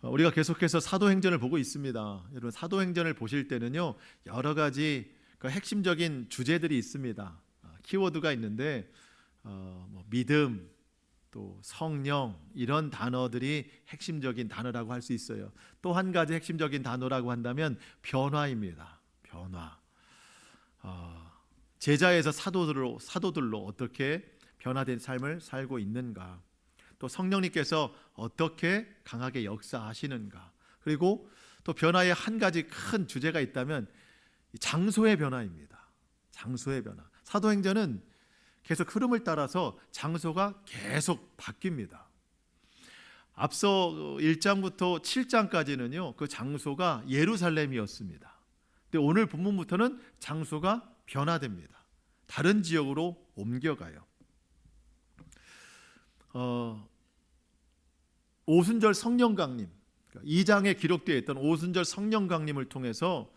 우리가 계속해서 사도행전을 보고 있습니다. 여러분, 사도행전을 보실 때는요, 여러 가지 그 핵심적인 주제들이 있습니다. 키워드가 있는데 믿음, 또 성령, 이런 단어들이 핵심적인 단어라고 할 수 있어요. 또 한 가지 핵심적인 단어라고 한다면 변화입니다. 변화. 제자에서 사도들로 어떻게 변화된 삶을 살고 있는가, 또 성령님께서 어떻게 강하게 역사하시는가, 그리고 또 변화의 한 가지 큰 주제가 있다면 장소의 변화입니다. 장소의 변화. 사도행전은 계속 흐름을 따라서 장소가 계속 바뀝니다. 앞서 1장부터 7장까지는요, 그 장소가 예루살렘이었습니다. 근데 오늘 본문부터는 장소가 변화됩니다. 다른 지역으로 옮겨가요. 오순절 성령강림, 2장에 기록되어 있던 오순절 성령강림을 통해서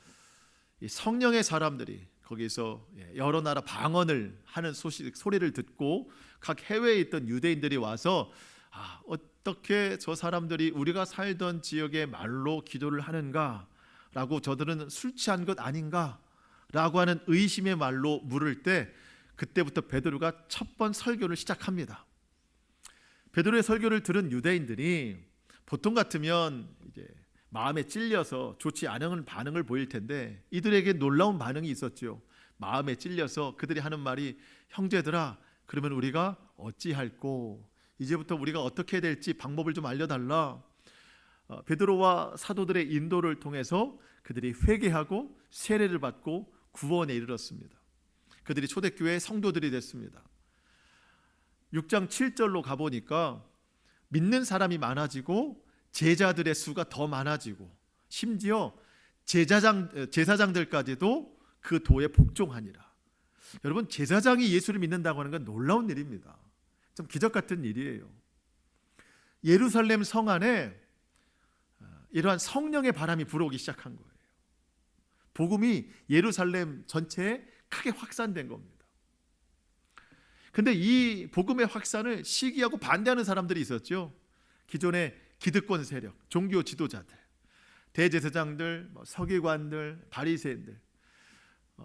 성령의 사람들이 거기서 여러 나라 방언을 하는 소리를 듣고 각 해외에 있던 유대인들이 와서 어떻게 저 사람들이 우리가 살던 지역의 말로 기도를 하는가라고, 저들은 술 취한 것 아닌가라고 하는 의심의 말로 물을 때, 그때부터 베드로가 첫 번 설교를 시작합니다. 베드로의 설교를 들은 유대인들이 보통 같으면 이제 마음에 찔려서 좋지 않은 반응을 보일 텐데, 이들에게 놀라운 반응이 있었죠. 마음에 찔려서 그들이 하는 말이, 형제들아, 그러면 우리가 어찌할꼬, 이제부터 우리가 어떻게 될지 방법을 좀 알려달라. 베드로와 사도들의 인도를 통해서 그들이 회개하고 세례를 받고 구원에 이르렀습니다. 그들이 초대교회의 성도들이 됐습니다. 6장 7절로 가보니까 믿는 사람이 많아지고 제자들의 수가 더 많아지고, 심지어 제사장들까지도 그 도에 복종하니라. 여러분, 제사장이 예수를 믿는다고 하는 건 놀라운 일입니다. 좀 기적 같은 일이에요. 예루살렘 성 안에 이러한 성령의 바람이 불어오기 시작한 거예요. 복음이 예루살렘 전체에 크게 확산된 겁니다. 근데 이 복음의 확산을 시기하고 반대하는 사람들이 있었죠. 기존의 기득권 세력, 종교 지도자들, 대제사장들, 서기관들, 바리새인들,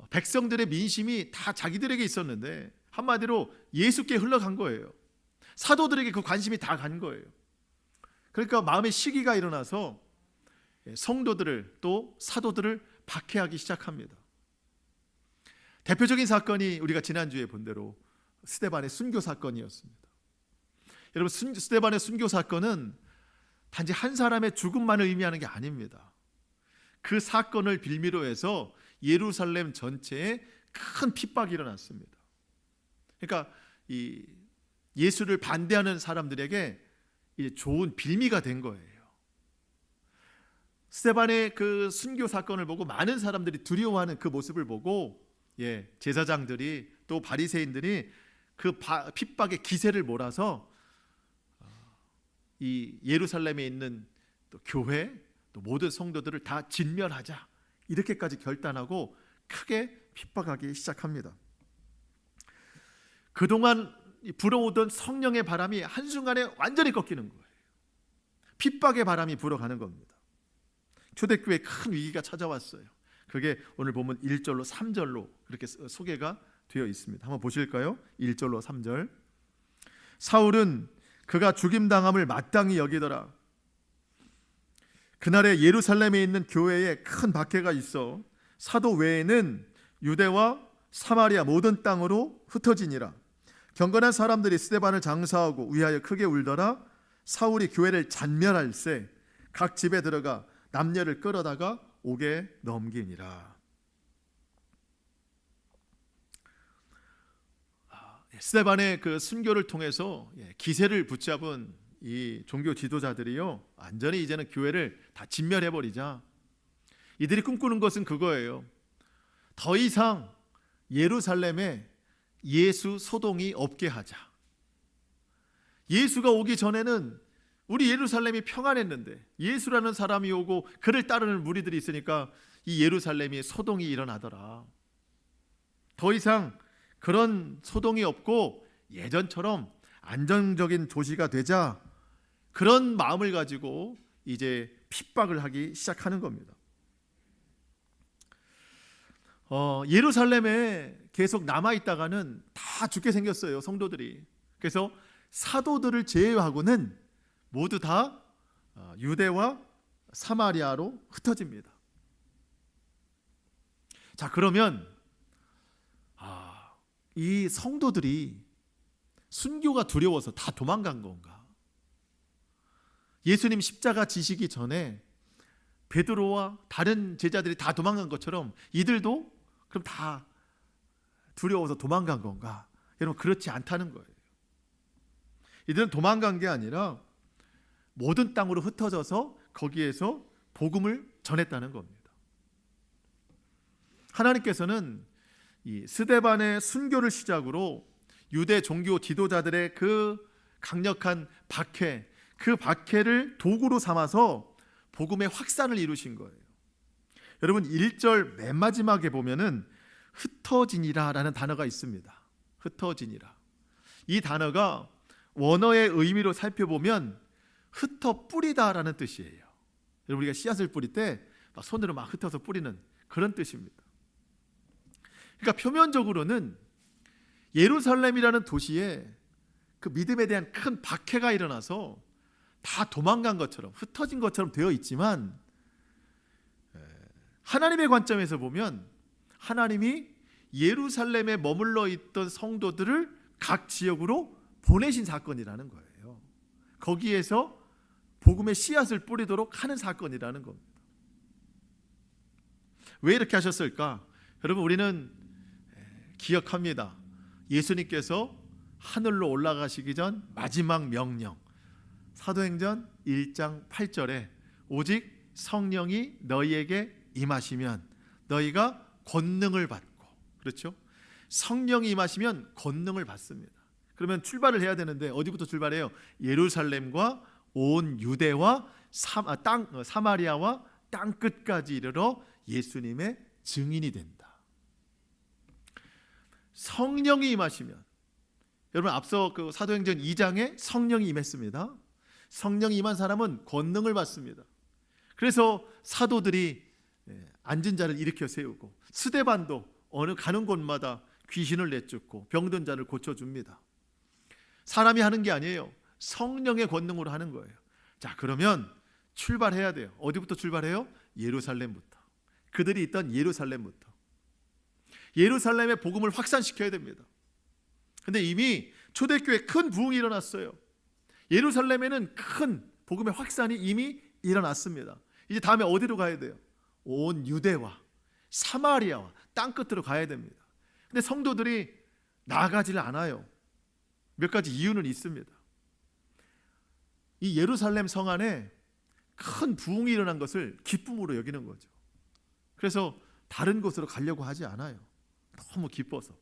백성들의 민심이 다 자기들에게 있었는데 한마디로 예수께 흘러간 거예요. 사도들에게 그 관심이 다 간 거예요. 그러니까 마음의 시기가 일어나서 성도들을, 또 사도들을 박해하기 시작합니다. 대표적인 사건이 우리가 지난주에 본 대로 스데반의 순교 사건이었습니다. 여러분, 스데반의 순교 사건은 단지 한 사람의 죽음만을 의미하는 게 아닙니다. 그 사건을 빌미로 해서 예루살렘 전체에 큰 핍박이 일어났습니다. 그러니까 이 예수를 반대하는 사람들에게 좋은 빌미가 된 거예요. 스데반의 그 순교 사건을 보고 많은 사람들이 두려워하는 그 모습을 보고 제사장들이, 또 바리새인들이 그 핍박의 기세를 몰아서 이 예루살렘에 있는 또 교회, 또 모든 성도들을 다 진멸하자, 이렇게까지 결단하고 크게 핍박하기 시작합니다. 그동안 불어오던 성령의 바람이 한순간에 완전히 꺾이는 거예요. 핍박의 바람이 불어가는 겁니다. 초대교회에 큰 위기가 찾아왔어요. 그게 오늘 보면 1절로 3절로 그렇게 소개가 되어 있습니다. 한번 보실까요? 1절로 3절. 사울은 그가 죽임당함을 마땅히 여기더라. 그날에 예루살렘에 있는 교회에 큰 박해가 있어 사도 외에는 유대와 사마리아 모든 땅으로 흩어지니라. 경건한 사람들이 스데반을 장사하고 위하여 크게 울더라. 사울이 교회를 잔멸할세 각 집에 들어가 남녀를 끌어다가 옥에 넘기니라. 스데반의 그 순교를 통해서 기세를 붙잡은 이 종교 지도자들이요, 완전히 이제는 교회를 다 진멸해버리자. 이들이 꿈꾸는 것은 그거예요. 더 이상 예루살렘에 예수 소동이 없게 하자. 예수가 오기 전에는 우리 예루살렘이 평안했는데 예수라는 사람이 오고 그를 따르는 무리들이 있으니까 이 예루살렘이 소동이 일어나더라. 더 이상 그런 소동이 없고 예전처럼 안정적인 도시가 되자, 그런 마음을 가지고 이제 핍박을 하기 시작하는 겁니다. 예루살렘에 계속 남아있다가는 다 죽게 생겼어요, 성도들이. 그래서 사도들을 제외하고는 모두 다 유대와 사마리아로 흩어집니다. 자, 그러면 이 성도들이 순교가 두려워서 다 도망간 건가? 예수님 십자가 지시기 전에 베드로와 다른 제자들이 다 도망간 것처럼 이들도 그럼 다 두려워서 도망간 건가? 여러분, 그렇지 않다는 거예요. 이들은 도망간 게 아니라 모든 땅으로 흩어져서 거기에서 복음을 전했다는 겁니다. 하나님께서는 이 스데반의 순교를 시작으로 유대 종교 지도자들의 그 강력한 박해, 그 박해를 도구로 삼아서 복음의 확산을 이루신 거예요. 여러분, 1절 맨 마지막에 보면은 흩어지니라 라는 단어가 있습니다. 흩어지니라. 이 단어가 원어의 의미로 살펴보면 흩어 뿌리다 라는 뜻이에요. 여러분, 우리가 씨앗을 뿌릴 때 막 손으로 막 흩어서 뿌리는 그런 뜻입니다. 그러니까 표면적으로는 예루살렘이라는 도시에 그 믿음에 대한 큰 박해가 일어나서 다 도망간 것처럼, 흩어진 것처럼 되어 있지만, 하나님의 관점에서 보면 하나님이 예루살렘에 머물러 있던 성도들을 각 지역으로 보내신 사건이라는 거예요. 거기에서 복음의 씨앗을 뿌리도록 하는 사건이라는 겁니다. 왜 이렇게 하셨을까? 여러분, 우리는 기억합니다. 예수님께서 하늘로 올라가시기 전 마지막 명령, 사도행전 1장 8절에 오직 성령이 너희에게 임하시면 너희가 권능을 받고, 그렇죠? 성령이 임하시면 권능을 받습니다. 그러면 출발을 해야 되는데 어디부터 출발해요? 예루살렘과 온 유대와 사마리아와 땅 끝까지 이르러 예수님의 증인이 된다. 성령이 임하시면, 여러분, 앞서 그 사도행전 2장에 성령이 임했습니다. 성령이 임한 사람은 권능을 받습니다. 그래서 사도들이 앉은 자를 일으켜 세우고, 스데반도 어느 가는 곳마다 귀신을 내쫓고 병든 자를 고쳐줍니다. 사람이 하는 게 아니에요. 성령의 권능으로 하는 거예요. 자, 그러면 출발해야 돼요. 어디부터 출발해요? 예루살렘부터. 그들이 있던 예루살렘부터. 예루살렘의 복음을 확산시켜야 됩니다. 근데 이미 초대교회에 큰 부흥이 일어났어요. 예루살렘에는 큰 복음의 확산이 이미 일어났습니다. 이제 다음에 어디로 가야 돼요? 온 유대와 사마리아와 땅끝으로 가야 됩니다. 근데 성도들이 나아가지를 않아요. 몇 가지 이유는 있습니다. 이 예루살렘 성 안에 큰 부흥이 일어난 것을 기쁨으로 여기는 거죠. 그래서 다른 곳으로 가려고 하지 않아요. 너무 기뻐서.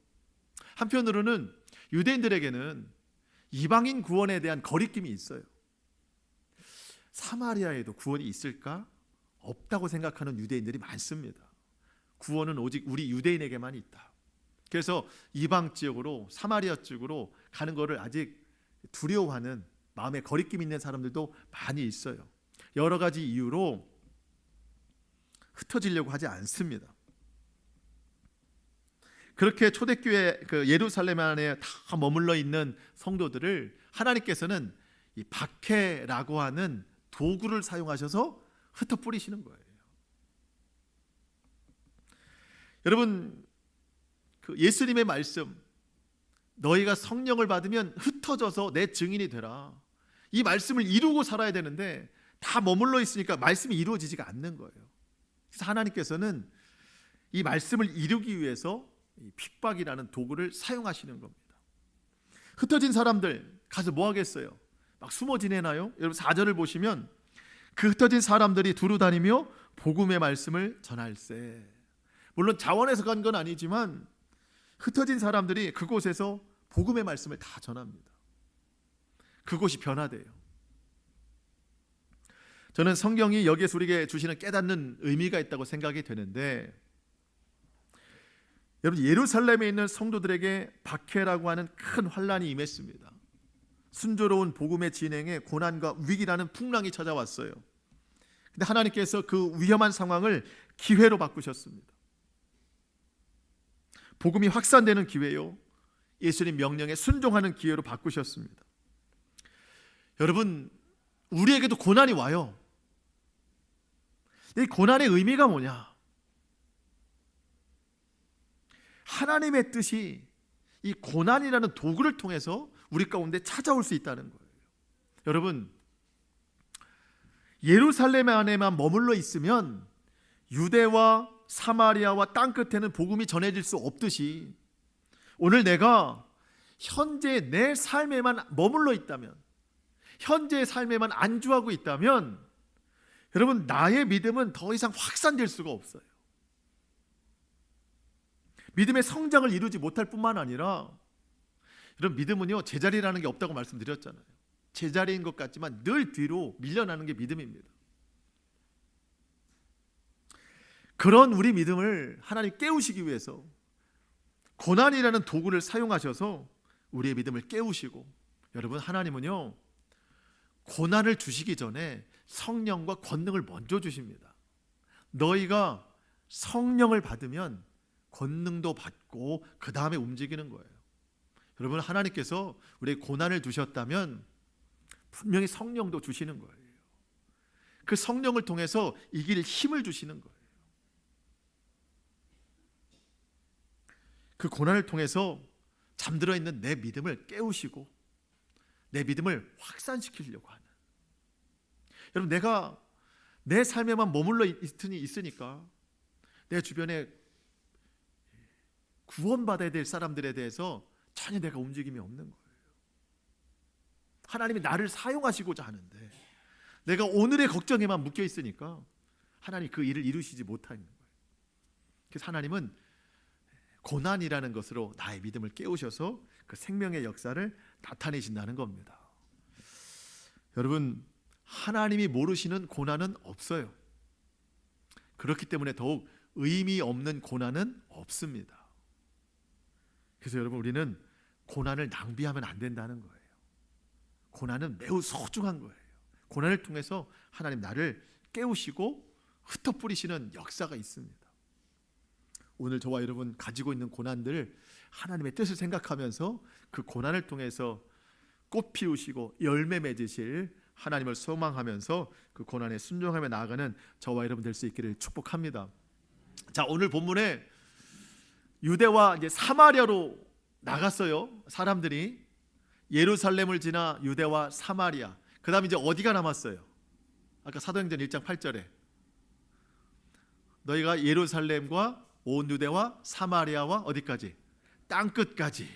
한편으로는 유대인들에게는 이방인 구원에 대한 거리낌이 있어요. 사마리아에도 구원이 있을까? 없다고 생각하는 유대인들이 많습니다. 구원은 오직 우리 유대인에게만 있다. 그래서 이방 지역으로, 사마리아 쪽으로 가는 것을 아직 두려워하는 마음에 거리낌 있는 사람들도 많이 있어요. 여러 가지 이유로 흩어지려고 하지 않습니다. 그렇게 초대교회 그 예루살렘 안에 다 머물러 있는 성도들을 하나님께서는 이 박해라고 하는 도구를 사용하셔서 흩어 뿌리시는 거예요. 여러분, 그 예수님의 말씀, 너희가 성령을 받으면 흩어져서 내 증인이 되라. 이 말씀을 이루고 살아야 되는데 다 머물러 있으니까 말씀이 이루어지지가 않는 거예요. 그래서 하나님께서는 이 말씀을 이루기 위해서 이 핍박이라는 도구를 사용하시는 겁니다. 흩어진 사람들 가서 뭐 하겠어요? 막 숨어 지내나요? 여러분 4절을 보시면 그 흩어진 사람들이 두루 다니며 복음의 말씀을 전할세. 물론 자원해서 간 건 아니지만 흩어진 사람들이 그곳에서 복음의 말씀을 다 전합니다. 그곳이 변화돼요. 저는 성경이 여기에서 우리에게 주시는 깨닫는 의미가 있다고 생각이 되는데, 여러분 예루살렘에 있는 성도들에게 박해라고 하는 큰 환란이 임했습니다. 순조로운 복음의 진행에 고난과 위기라는 풍랑이 찾아왔어요. 근데 하나님께서 그 위험한 상황을 기회로 바꾸셨습니다. 복음이 확산되는 기회요, 예수님 명령에 순종하는 기회로 바꾸셨습니다. 여러분, 우리에게도 고난이 와요. 이 고난의 의미가 뭐냐? 하나님의 뜻이 이 고난이라는 도구를 통해서 우리 가운데 찾아올 수 있다는 거예요. 여러분, 예루살렘 안에만 머물러 있으면 유대와 사마리아와 땅끝에는 복음이 전해질 수 없듯이, 오늘 내가 현재 내 삶에만 머물러 있다면, 현재의 삶에만 안주하고 있다면, 여러분, 나의 믿음은 더 이상 확산될 수가 없어요. 믿음의 성장을 이루지 못할 뿐만 아니라, 여러분, 믿음은요, 제자리라는 게 없다고 말씀드렸잖아요. 제자리인 것 같지만 늘 뒤로 밀려나는 게 믿음입니다. 그런 우리 믿음을 하나님 깨우시기 위해서 고난이라는 도구를 사용하셔서 우리의 믿음을 깨우시고, 여러분, 하나님은요, 고난을 주시기 전에 성령과 권능을 먼저 주십니다. 너희가 성령을 받으면 권능도 받고 그 다음에 움직이는 거예요. 여러분, 하나님께서 우리의 고난을 주셨다면 분명히 성령도 주시는 거예요. 그 성령을 통해서 이길 힘을 주시는 거예요. 그 고난을 통해서 잠들어 있는 내 믿음을 깨우시고 내 믿음을 확산시키려고 하는, 여러분, 내가 내 삶에만 머물러 있으니까 내 주변에 구원받아야 될 사람들에 대해서 전혀 내가 움직임이 없는 거예요. 하나님이 나를 사용하시고자 하는데 내가 오늘의 걱정에만 묶여 있으니까 하나님 그 일을 이루시지 못하는 거예요. 그래서 하나님은 고난이라는 것으로 나의 믿음을 깨우셔서 그 생명의 역사를 나타내신다는 겁니다. 여러분, 하나님이 모르시는 고난은 없어요. 그렇기 때문에 더욱 의미 없는 고난은 없습니다. 그래서 여러분, 우리는 고난을 낭비하면 안 된다는 거예요. 고난은 매우 소중한 거예요. 고난을 통해서 하나님 나를 깨우시고 흩어뿌리시는 역사가 있습니다. 오늘 저와 여러분 가지고 있는 고난들, 하나님의 뜻을 생각하면서 그 고난을 통해서 꽃 피우시고 열매 맺으실 하나님을 소망하면서 그 고난에 순종하며 나아가는 저와 여러분 될 수 있기를 축복합니다. 자, 오늘 본문에 유대와 이제 사마리아로 나갔어요. 사람들이 예루살렘을 지나 유대와 사마리아, 그 다음에 이제 어디가 남았어요? 아까 사도행전 1장 8절에 너희가 예루살렘과 온 유대와 사마리아와 어디까지? 땅끝까지.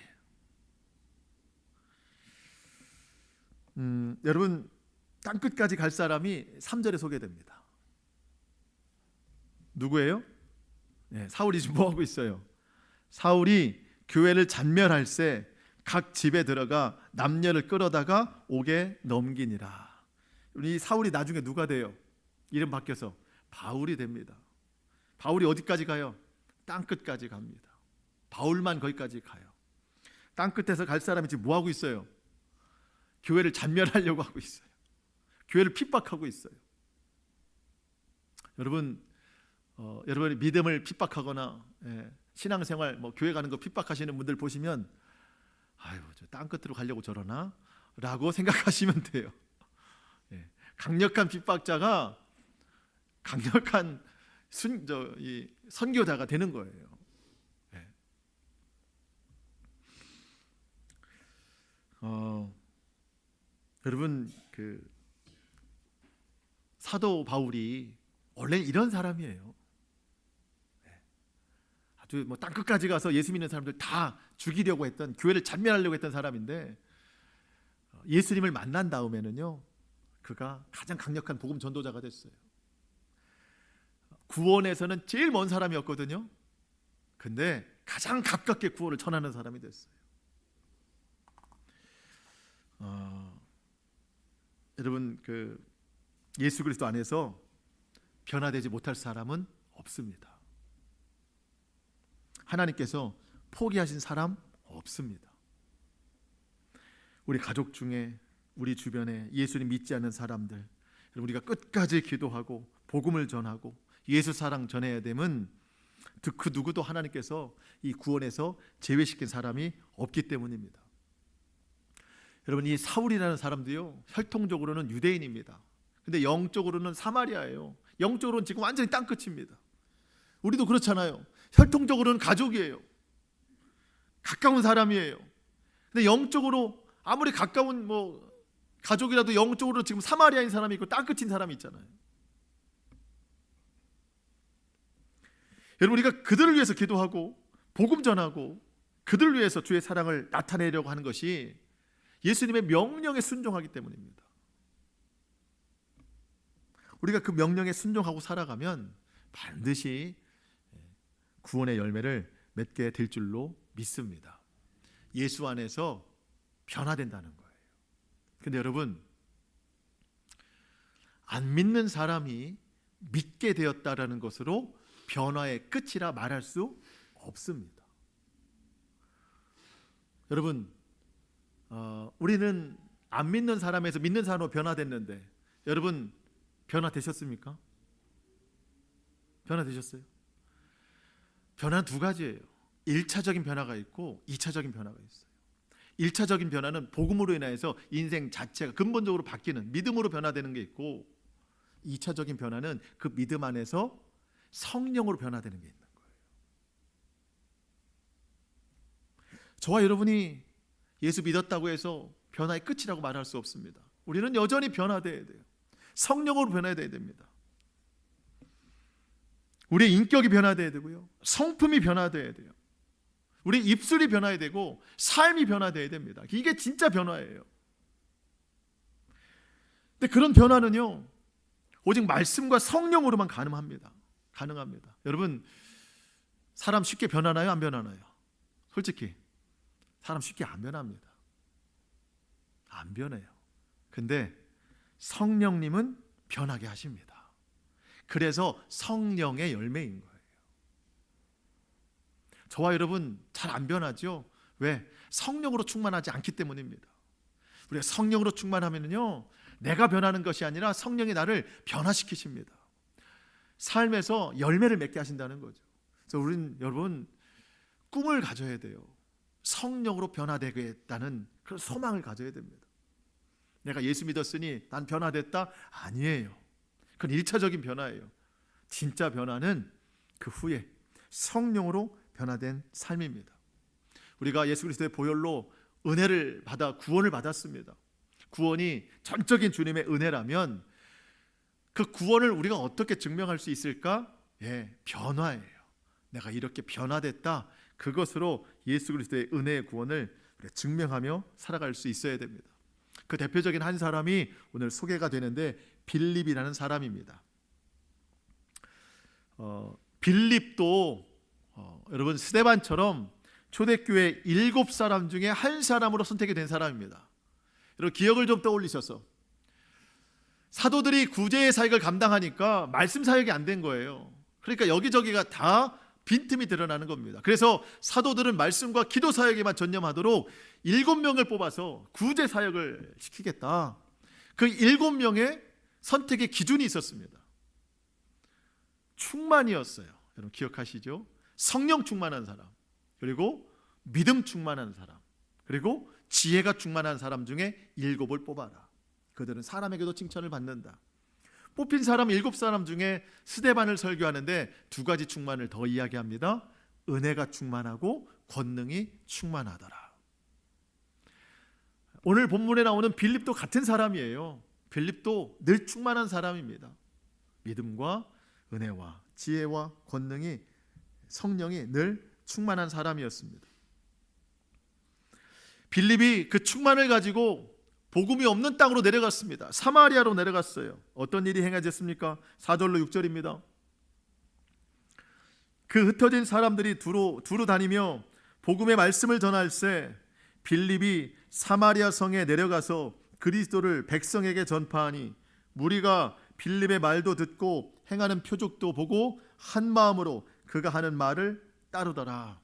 여러분, 땅끝까지 갈 사람이 3절에 소개됩니다. 누구예요? 네, 사울이 지금 뭐하고 있어요? 사울이 교회를 잔멸할세 각 집에 들어가 남녀를 끌어다가 옥에 넘기니라. 이 사울이 나중에 누가 돼요? 이름 바뀌어서 바울이 됩니다. 바울이 어디까지 가요? 땅끝까지 갑니다. 바울만 거기까지 가요. 땅끝에서 갈 사람이 지금 뭐하고 있어요? 교회를 잔멸하려고 하고 있어요. 교회를 핍박하고 있어요. 여러분, 여러분이 믿음을 핍박하거나 신앙생활, 교회 가는 거 핍박하시는 분들 보시면, 아유, 저 땅끝으로 가려고 저러나? 라고 생각하시면 돼요. 강력한 핍박자가 강력한 선교자가 되는 거예요. 여러분, 그 사도 바울이 원래 이런 사람이에요. 아주 땅끝까지 가서 예수 믿는 사람들 다 죽이려고 했던, 교회를 잔멸하려고 했던 사람인데, 예수님을 만난 다음에는요, 그가 가장 강력한 복음 전도자가 됐어요. 구원에서는 제일 먼 사람이었거든요. 근데 가장 가깝게 구원을 전하는 사람이 됐어요. 여러분, 그 예수 그리스도 안에서 변화되지 못할 사람은 없습니다. 하나님께서 포기하신 사람 없습니다. 우리 가족 중에, 우리 주변에 예수님 믿지 않는 사람들, 우리가 끝까지 기도하고 복음을 전하고 예수 사랑 전해야 되면 그 누구도 하나님께서 이 구원에서 제외시킨 사람이 없기 때문입니다. 여러분, 이 사울이라는 사람도요, 혈통적으로는 유대인입니다. 근데 영적으로는 사마리아예요. 영적으로는 지금 완전히 땅끝입니다. 우리도 그렇잖아요. 혈통적으로는 가족이에요. 가까운 사람이에요. 근데 영적으로 아무리 가까운 가족이라도 영적으로 지금 사마리아인 사람이 있고 땅끝인 사람이 있잖아요. 여러분, 우리가 그들을 위해서 기도하고 복음 전하고 그들을 위해서 주의 사랑을 나타내려고 하는 것이 예수님의 명령에 순종하기 때문입니다. 우리가 그 명령에 순종하고 살아가면 반드시 구원의 열매를 맺게 될 줄로 믿습니다. 예수 안에서 변화된다는 거예요. 근데 여러분, 안 믿는 사람이 믿게 되었다라는 것으로 변화의 끝이라 말할 수 없습니다. 여러분, 우리는 안 믿는 사람에서 믿는 사람으로 변화됐는데 여러분, 변화되셨습니까? 변화되셨어요? 변화는 두 가지예요. 1차적인 변화가 있고 2차적인 변화가 있어요. 1차적인 변화는 복음으로 인해서 인생 자체가 근본적으로 바뀌는 믿음으로 변화되는 게 있고, 2차적인 변화는 그 믿음 안에서 성령으로 변화되는 게 있는 거예요. 저와 여러분이 예수 믿었다고 해서 변화의 끝이라고 말할 수 없습니다. 우리는 여전히 변화돼야 돼요. 성령으로 변화돼야 됩니다. 우리의 인격이 변화돼야 되고요, 성품이 변화돼야 돼요. 우리 입술이 변화해야 되고 삶이 변화돼야 됩니다. 이게 진짜 변화예요. 근데 그런 변화는요, 오직 말씀과 성령으로만 가능합니다. 여러분, 사람 쉽게 변하나요? 안 변하나요? 솔직히 사람 쉽게 안 변합니다. 안 변해요. 근데 성령님은 변하게 하십니다. 그래서 성령의 열매인 거예요. 저와 여러분 잘 안 변하죠? 왜? 성령으로 충만하지 않기 때문입니다. 우리가 성령으로 충만하면요, 내가 변하는 것이 아니라 성령이 나를 변화시키십니다. 삶에서 열매를 맺게 하신다는 거죠. 그래서 우리는 여러분 꿈을 가져야 돼요. 성령으로 변화되겠다는 그런 소망을 가져야 됩니다. 내가 예수 믿었으니 난 변화됐다? 아니에요. 그건 1차적인 변화예요. 진짜 변화는 그 후에 성령으로 변화된 삶입니다. 우리가 예수 그리스도의 보혈로 은혜를 받아 구원을 받았습니다. 구원이 전적인 주님의 은혜라면 그 구원을 우리가 어떻게 증명할 수 있을까? 변화예요. 내가 이렇게 변화됐다. 그것으로 예수 그리스도의 은혜의 구원을 증명하며 살아갈 수 있어야 됩니다. 그 대표적인 한 사람이 오늘 소개가 되는데 빌립이라는 사람입니다. 빌립도 여러분 스데반처럼 초대교회 7사람 중에 한 사람으로 선택이 된 사람입니다. 여러분 기억을 좀 떠올리셔서, 사도들이 구제의 사역을 감당하니까 말씀 사역이 안 된 거예요. 그러니까 여기저기가 다 빈틈이 드러나는 겁니다. 그래서 사도들은 말씀과 기도 사역에만 전념하도록 7명을 뽑아서 구제 사역을 시키겠다. 그 7명의 선택의 기준이 있었습니다. 충만이었어요. 여러분 기억하시죠? 성령 충만한 사람, 그리고 믿음 충만한 사람, 그리고 지혜가 충만한 사람 중에 7을 뽑아라. 그들은 사람에게도 칭찬을 받는다. 뽑힌 사람 7사람 중에 스데반을 설교하는데 2가지 충만을 더 이야기합니다. 은혜가 충만하고 권능이 충만하더라. 오늘 본문에 나오는 빌립도 같은 사람이에요. 빌립도 늘 충만한 사람입니다. 믿음과 은혜와 지혜와 권능이, 성령이 늘 충만한 사람이었습니다. 빌립이 그 충만을 가지고 복음이 없는 땅으로 내려갔습니다. 사마리아로 내려갔어요. 어떤 일이 행해졌습니까? 4절로 6절입니다. 그 흩어진 사람들이 두루 다니며 복음의 말씀을 전할세 빌립이 사마리아 성에 내려가서 그리스도를 백성에게 전파하니 무리가 빌립의 말도 듣고 행하는 표적도 보고 한 마음으로 그가 하는 말을 따르더라.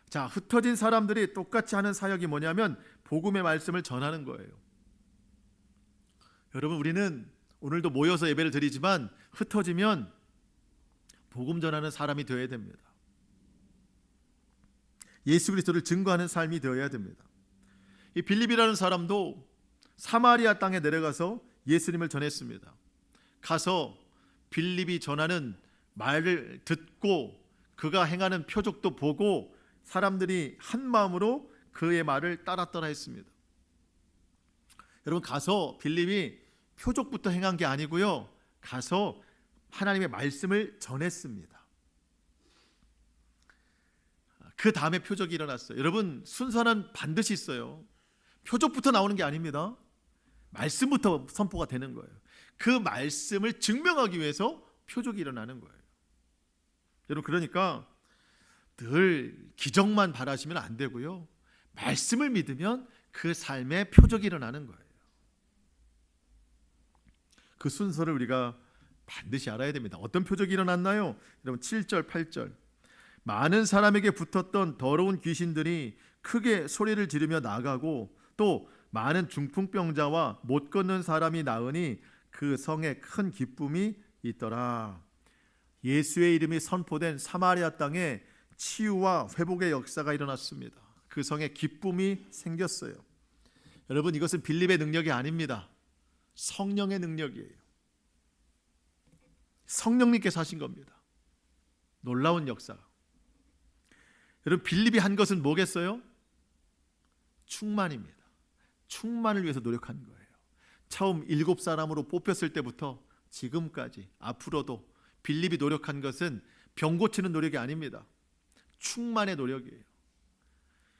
자, 흩어진 사람들이 똑같이 하는 사역이 뭐냐면 복음의 말씀을 전하는 거예요. 여러분, 우리는 오늘도 모여서 예배를 드리지만 흩어지면 복음 전하는 사람이 되어야 됩니다. 예수 그리스도를 증거하는 삶이 되어야 됩니다. 이 빌립이라는 사람도 사마리아 땅에 내려가서 예수님을 전했습니다. 가서 빌립이 전하는 말을 듣고 그가 행하는 표적도 보고 사람들이 한 마음으로 그의 말을 따라 했습니다. 여러분, 가서 빌립이 표적부터 행한 게 아니고요, 가서 하나님의 말씀을 전했습니다. 그 다음에 표적이 일어났어요. 여러분, 순서는 반드시 있어요. 표적부터 나오는 게 아닙니다. 말씀부터 선포가 되는 거예요. 그 말씀을 증명하기 위해서 표적이 일어나는 거예요. 여러분, 그러니까 늘 기적만 바라시면 안 되고요, 말씀을 믿으면 그 삶에 표적이 일어나는 거예요. 그 순서를 우리가 반드시 알아야 됩니다. 어떤 표적이 일어났나요? 여러분, 7절 8절. 많은 사람에게 붙었던 더러운 귀신들이 크게 소리를 지르며 나가고 또 많은 중풍병자와 못 걷는 사람이 나으니 그 성에 큰 기쁨이 있더라. 예수의 이름이 선포된 사마리아 땅에 치유와 회복의 역사가 일어났습니다. 그 성에 기쁨이 생겼어요. 여러분, 이것은 빌립의 능력이 아닙니다. 성령의 능력이에요. 성령님께서 하신 겁니다. 놀라운 역사. 여러분, 빌립이 한 것은 뭐겠어요? 충만입니다. 충만을 위해서 노력한 거예요. 처음 7사람으로 뽑혔을 때부터 지금까지 앞으로도 빌립이 노력한 것은 병 고치는 노력이 아닙니다. 충만의 노력이에요.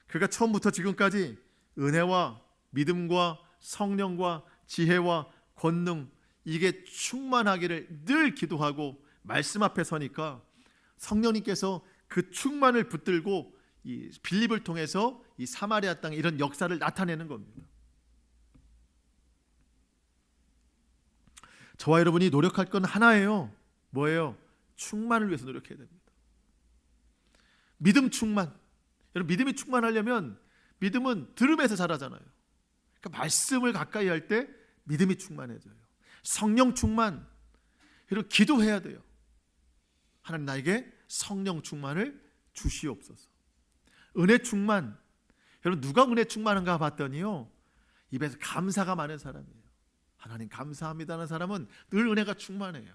그가 처음부터 지금까지 은혜와 믿음과 성령과 지혜와 권능, 이게 충만하기를 늘 기도하고 말씀 앞에 서니까 성령님께서 그 충만을 붙들고 이 빌립을 통해서 이 사마리아 땅에 이런 역사를 나타내는 겁니다. 저와 여러분이 노력할 건 하나예요. 뭐예요? 충만을 위해서 노력해야 됩니다. 믿음 충만. 여러분, 믿음이 충만하려면 믿음은 들음에서 자라잖아요. 그러니까 말씀을 가까이 할 때 믿음이 충만해져요. 성령 충만. 여러분, 기도해야 돼요. 하나님, 나에게 성령 충만을 주시옵소서. 은혜 충만. 여러분, 누가 은혜 충만한가 봤더니요, 입에서 감사가 많은 사람이에요. 하나님 감사합니다는 사람은 늘 은혜가 충만해요.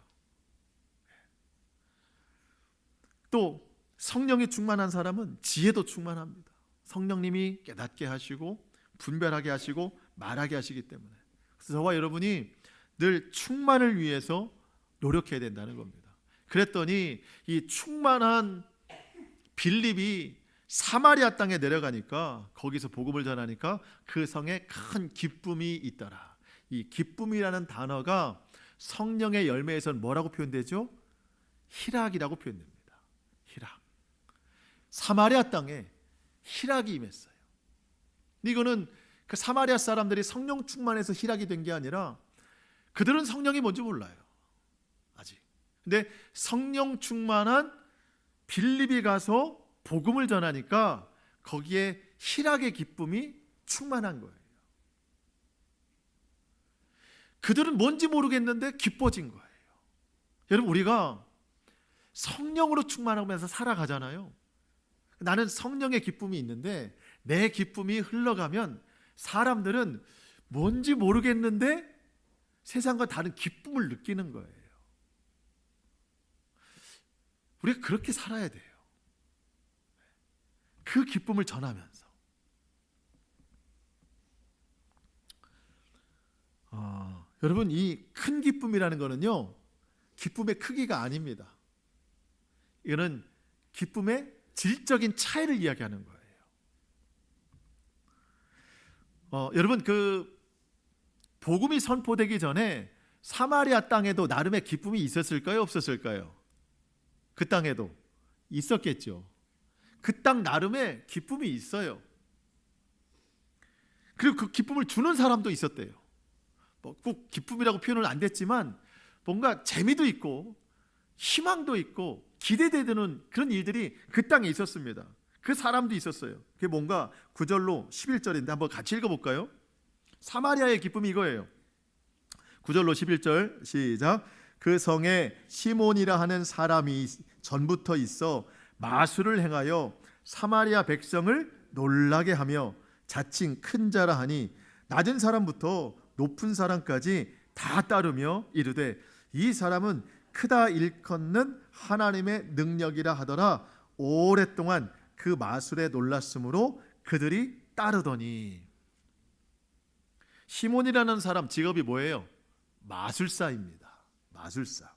또 성령이 충만한 사람은 지혜도 충만합니다. 성령님이 깨닫게 하시고 분별하게 하시고 말하게 하시기 때문에. 그래서 저와 여러분이 늘 충만을 위해서 노력해야 된다는 겁니다. 그랬더니 이 충만한 빌립이 사마리아 땅에 내려가니까, 거기서 복음을 전하니까 그 성에 큰 기쁨이 있더라. 이 기쁨이라는 단어가 성령의 열매에서는 뭐라고 표현되죠? 희락이라고 표현됩니다. 희락. 사마리아 땅에 희락이 임했어요. 이거는 그 사마리아 사람들이 성령 충만해서 희락이 된 게 아니라 그들은 성령이 뭔지 몰라요, 아직. 근데 성령 충만한 빌립이 가서 복음을 전하니까 거기에 희락의 기쁨이 충만한 거예요. 그들은 뭔지 모르겠는데 기뻐진 거예요. 여러분, 우리가 성령으로 충만하면서 살아가잖아요. 나는 성령의 기쁨이 있는데 내 기쁨이 흘러가면 사람들은 뭔지 모르겠는데 세상과 다른 기쁨을 느끼는 거예요. 우리가 그렇게 살아야 돼요. 그 기쁨을 전하면서. 여러분, 이 큰 기쁨이라는 거는요, 기쁨의 크기가 아닙니다. 이거는 기쁨의 질적인 차이를 이야기하는 거예요. 여러분, 그 복음이 선포되기 전에 사마리아 땅에도 나름의 기쁨이 있었을까요? 없었을까요? 그 땅에도 있었겠죠. 그 땅 나름의 기쁨이 있어요. 그리고 그 기쁨을 주는 사람도 있었대요. 꼭 기쁨이라고 표현은 안 됐지만 뭔가 재미도 있고 희망도 있고 기대되는 그런 일들이 그 땅에 있었습니다. 그 사람도 있었어요. 그게 뭔가 9절로 11절인데 한번 같이 읽어볼까요? 사마리아의 기쁨이 이거예요. 9절로 11절 시작. 그 성에 시몬이라 하는 사람이 전부터 있어 마술을 행하여 사마리아 백성을 놀라게 하며 자칭 큰 자라 하니 낮은 사람부터 높은 사람까지 다 따르며 이르되 이 사람은 크다 일컫는 하나님의 능력이라 하더라. 오랫동안 그 마술에 놀랐으므로 그들이 따르더니. 시몬이라는 사람 직업이 뭐예요? 마술사입니다. 마술사.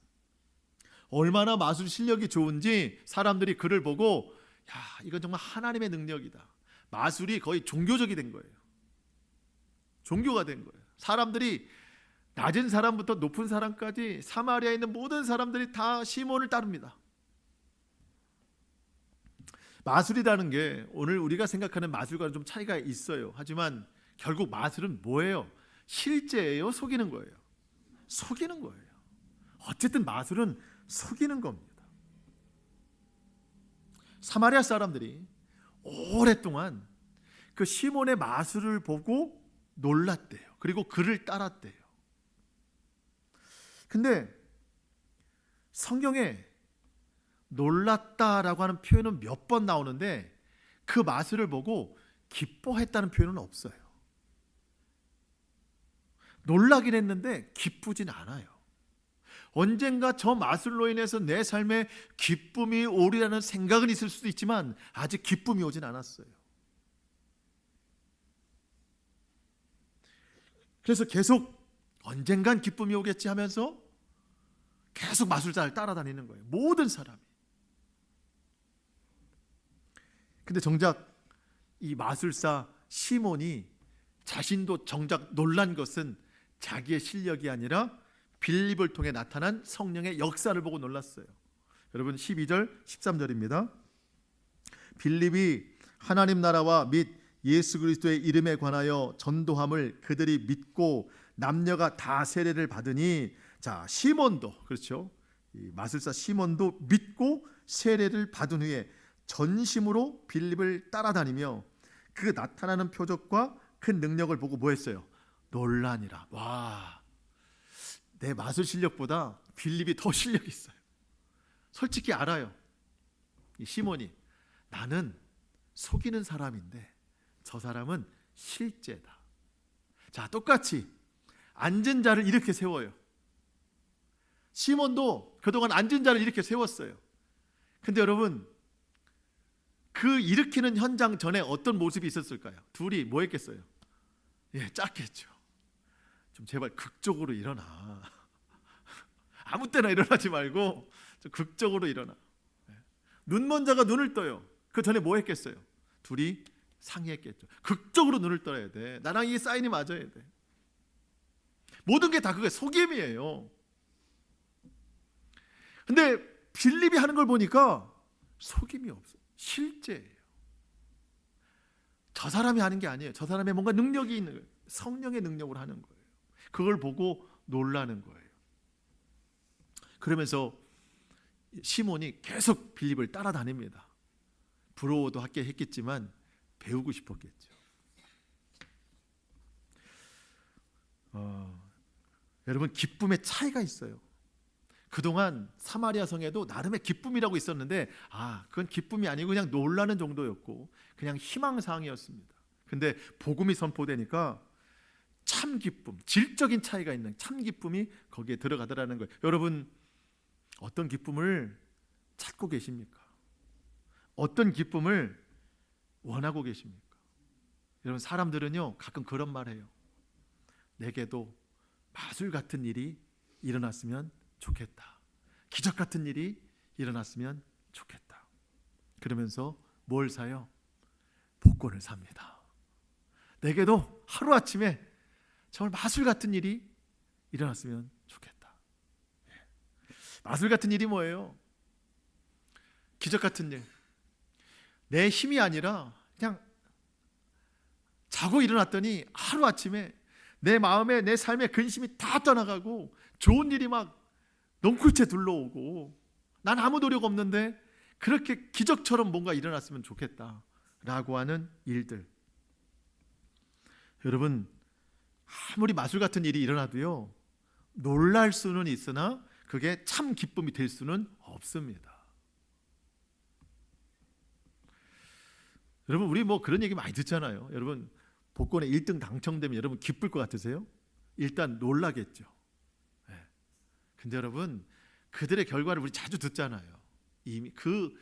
얼마나 마술 실력이 좋은지 사람들이 그를 보고 야, 이건 정말 하나님의 능력이다. 마술이 거의 종교적이 된 거예요. 종교가 된 거예요. 사람들이 낮은 사람부터 높은 사람까지 사마리아에 있는 모든 사람들이 다 시몬을 따릅니다. 마술이라는 게 오늘 우리가 생각하는 마술과는 좀 차이가 있어요. 하지만 결국 마술은 뭐예요? 실제예요? 속이는 거예요? 속이는 거예요. 어쨌든 마술은 속이는 겁니다. 사마리아 사람들이 오랫동안 그 시몬의 마술을 보고 놀랐대요. 그리고 그를 따랐대요. 근데 성경에 놀랐다라고 하는 표현은 몇 번 나오는데 그 마술을 보고 기뻐했다는 표현은 없어요. 놀라긴 했는데 기쁘진 않아요. 언젠가 저 마술로 인해서 내 삶에 기쁨이 오리라는 생각은 있을 수도 있지만 아직 기쁨이 오진 않았어요. 그래서 계속 언젠간 기쁨이 오겠지 하면서 계속 마술사를 따라다니는 거예요. 모든 사람이. 근데 정작 이 마술사 시몬이 자신도 정작 놀란 것은 자기의 실력이 아니라 빌립을 통해 나타난 성령의 역사를 보고 놀랐어요. 여러분 12절 13절입니다. 빌립이 하나님 나라와 및 예수 그리스도의 이름에 관하여 전도함을 그들이 믿고 남녀가 다 세례를 받으니, 자 시몬도, 그렇죠, 이 마술사 시몬도 믿고 세례를 받은 후에 전심으로 빌립을 따라다니며 그 나타나는 표적과 큰 능력을 보고 뭐 했어요? 놀라니라. 와, 내 마술 실력보다 빌립이 더 실력이 있어요. 솔직히 알아요. 이 시몬이 나는 속이는 사람인데 저 사람은 실제다. 자, 똑같이 앉은 자를 이렇게 세워요. 시몬도 그동안 앉은 자를 이렇게 세웠어요. 근데 여러분, 그 일으키는 현장 전에 어떤 모습이 있었을까요? 둘이 뭐 했겠어요? 예, 짰겠죠. 좀 제발 극적으로 일어나. 아무 때나 일어나지 말고 좀 극적으로 일어나. 눈먼 자가 눈을 떠요. 그 전에 뭐 했겠어요? 둘이 상의했겠죠. 극적으로 눈을 떠야 돼. 나랑 이 사인이 맞아야 돼. 모든 게 다 그게 속임이에요. 근데 빌립이 하는 걸 보니까 속임이 없어요. 실제예요. 저 사람이 하는 게 아니에요. 저 사람의 뭔가 능력이 있는 거예요. 성령의 능력으로 하는 거예요. 그걸 보고 놀라는 거예요. 그러면서 시몬이 계속 빌립을 따라다닙니다. 부러워도 하게 했겠지만 배우고 싶었겠죠. 여러분, 기쁨의 차이가 있어요. 그동안 사마리아 성에도 나름의 기쁨이라고 있었는데 그건 기쁨이 아니고 그냥 놀라는 정도였고 그냥 희망사항이었습니다. 근데 복음이 선포되니까 참 기쁨, 질적인 차이가 있는 참 기쁨이 거기에 들어가더라는 거예요. 여러분, 어떤 기쁨을 찾고 계십니까? 어떤 기쁨을 원하고 계십니까? 여러분, 사람들은요 가끔 그런 말 해요. 내게도 마술 같은 일이 일어났으면 좋겠다. 기적 같은 일이 일어났으면 좋겠다. 그러면서 뭘 사요? 복권을 삽니다. 내게도 하루아침에 정말 마술 같은 일이 일어났으면 좋겠다. 마술 같은 일이 뭐예요? 기적 같은 일. 내 힘이 아니라 그냥 자고 일어났더니 하루아침에 내 마음에 내 삶의 근심이 다 떠나가고 좋은 일이 막 넝쿨째 둘러오고 난 아무 노력 없는데 그렇게 기적처럼 뭔가 일어났으면 좋겠다라고 하는 일들. 여러분, 아무리 마술 같은 일이 일어나도요 놀랄 수는 있으나 그게 참 기쁨이 될 수는 없습니다. 여러분, 우리 뭐 그런 얘기 많이 듣잖아요. 여러분, 복권에 1등 당첨되면 여러분 기쁠 것 같으세요? 일단 놀라겠죠. 네. 근데 여러분, 그들의 결과를 우리 자주 듣잖아요. 이미 그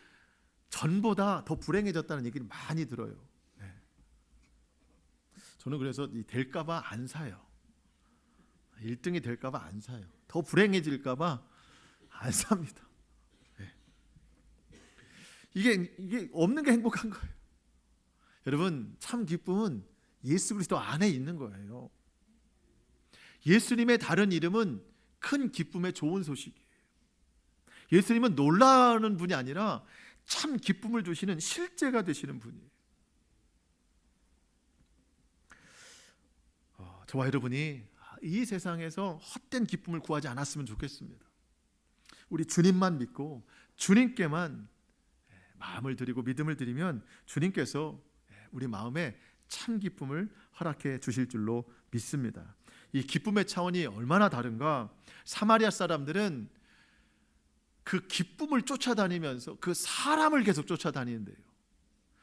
전보다 더 불행해졌다는 얘기를 많이 들어요. 네. 저는 그래서 될까봐 안 사요. 1등이 될까봐 안 사요. 더 불행해질까봐 안 삽니다. 네. 이게 없는 게 행복한 거예요. 여러분, 참 기쁨은 예수 그리스도 안에 있는 거예요. 예수님의 다른 이름은 큰 기쁨의 좋은 소식이에요. 예수님은 놀라는 분이 아니라 참 기쁨을 주시는 실제가 되시는 분이에요. 저와 여러분이 이 세상에서 헛된 기쁨을 구하지 않았으면 좋겠습니다. 우리 주님만 믿고 주님께만 마음을 드리고 믿음을 드리면 주님께서 우리 마음에 참 기쁨을 허락해 주실 줄로 믿습니다. 이 기쁨의 차원이 얼마나 다른가? 사마리아 사람들은 그 기쁨을 쫓아다니면서 그 사람을 계속 쫓아다니는데요.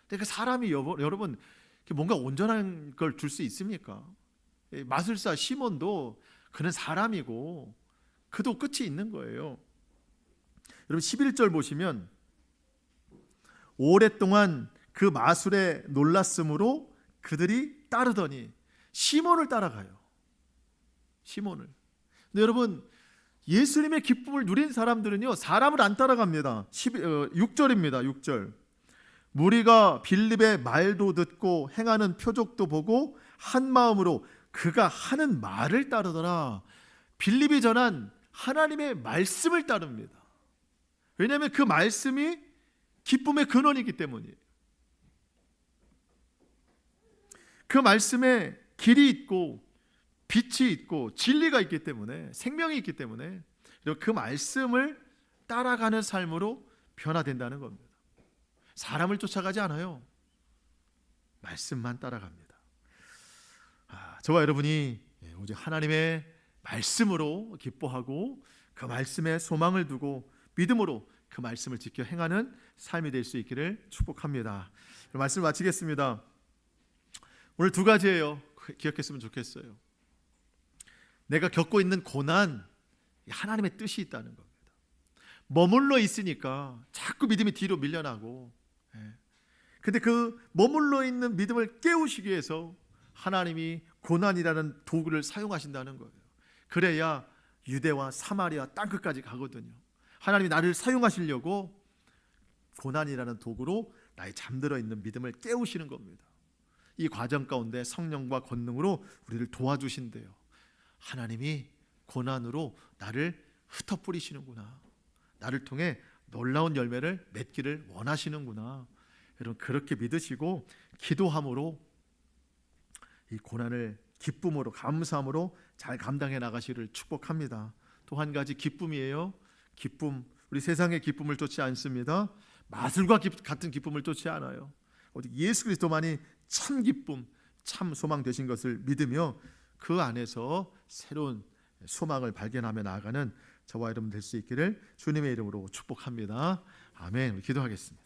근데 그 사람이 여러분 뭔가 온전한 걸 줄 수 있습니까? 마술사 시몬도 그는 사람이고 그도 끝이 있는 거예요. 여러분 11절 보시면 오랫동안 그 마술에 놀랐으므로 그들이 따르더니 시몬을 따라가요. 시몬을. 근데 여러분 예수님의 기쁨을 누린 사람들은요 사람을 안 따라갑니다. 6절입니다. 6절. 무리가 빌립의 말도 듣고 행하는 표적도 보고 한 마음으로 그가 하는 말을 따르더라. 빌립이 전한 하나님의 말씀을 따릅니다. 왜냐하면 그 말씀이 기쁨의 근원이기 때문이에요. 그 말씀에 길이 있고 빛이 있고 진리가 있기 때문에, 생명이 있기 때문에 그 말씀을 따라가는 삶으로 변화된다는 겁니다. 사람을 쫓아가지 않아요. 말씀만 따라갑니다. 저와 여러분이 오직 하나님의 말씀으로 기뻐하고 그 말씀에 소망을 두고 믿음으로 그 말씀을 지켜 행하는 삶이 될 수 있기를 축복합니다. 말씀을 마치겠습니다. 오늘 두 가지예요. 기억했으면 좋겠어요. 내가 겪고 있는 고난, 하나님의 뜻이 있다는 겁니다. 머물러 있으니까 자꾸 믿음이 뒤로 밀려나고, 근데 그 머물러 있는 믿음을 깨우시기 위해서 하나님이 고난이라는 도구를 사용하신다는 거예요. 그래야 유대와 사마리아 땅끝까지 가거든요. 하나님이 나를 사용하시려고 고난이라는 도구로 나의 잠들어 있는 믿음을 깨우시는 겁니다. 이 과정 가운데 성령과 권능으로 우리를 도와주신대요. 하나님이 고난으로 나를 흩어뿌리시는구나. 나를 통해 놀라운 열매를 맺기를 원하시는구나. 여러분 그렇게 믿으시고 기도함으로 이 고난을 기쁨으로 감사함으로 잘 감당해 나가시기를 축복합니다. 또 한 가지 기쁨이에요. 기쁨, 우리 세상의 기쁨을 쫓지 않습니다. 마술과 같은 기쁨을 쫓지 않아요. 오직 예수 그리스도만이 참 기쁨, 참 소망 되신 것을 믿으며 그 안에서 새로운 소망을 발견하며 나아가는 저와 여러분 될 수 있기를 주님의 이름으로 축복합니다. 아멘. 기도하겠습니다.